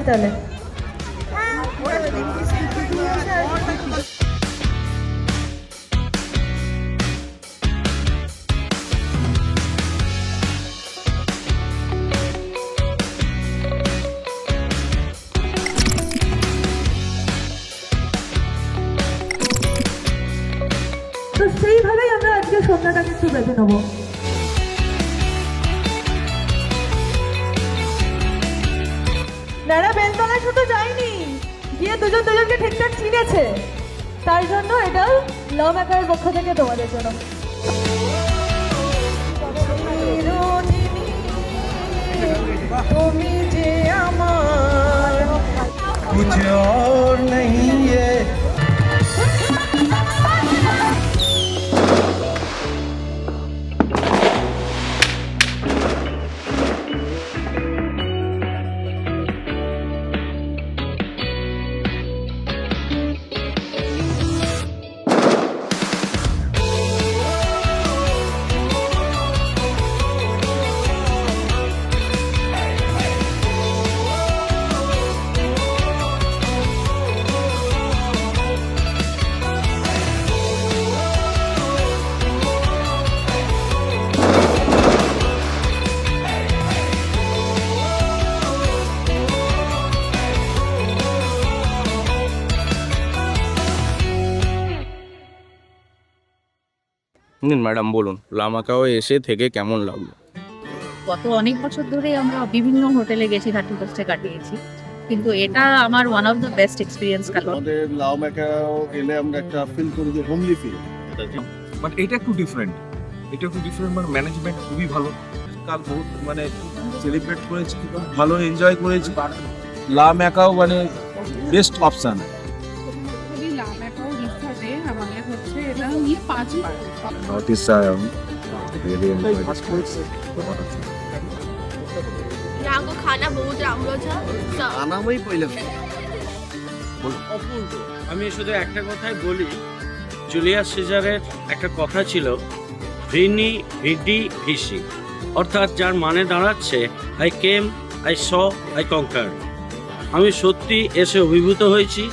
তাহলে। তো সেইভাবেই আমরা আজকে সন্ধ্যাটাকে একটু বেঁধে নেবো। নারা বেলতলায় শুধু যায়নি, গিয়ে দুজন দুজনকে ঠিকঠাক চিনেছে, তার জন্য এটা লাভ মেকারের পক্ষ থেকে তোমাদের জন্য। তুমি যে আমার कुछ और नहीं है। ম্যাডাম বলুন, লামাকাও এসে থেকে কেমন লাগলো? গত অনেক বছর ধরে আমরা বিভিন্ন হোটেলে গেছি, 31st কাটিয়েছি, কিন্তু এটা আমার one of the best experience কারণ আমাদের লাউ মেকাও এলে আমরা একটা ফিল করি যে হোমলি ফিল। বাট এটা একটু ডিফারেন্ট, মানে ম্যানেজমেন্ট খুবই ভালো। কাল বহুত মানে সেলিব্রেট করেছি, ভালো এনজয় করেছি। লা মেকাও মানে বেস্ট অপশন। यहाँ को खाना बहुत राम्रो छ আনামই পইলাম। অপূর্ব। আমি শুধু একটা কথাই বলি, জুলিয়াস সিজারের একটা কথা ছিল ভিনি ভিডি ভিসি, অর্থাৎ যার মানে দাঁড়াচ্ছে I came, I saw, I conquer. আমি সত্যি এসে অভিভূত হয়েছি।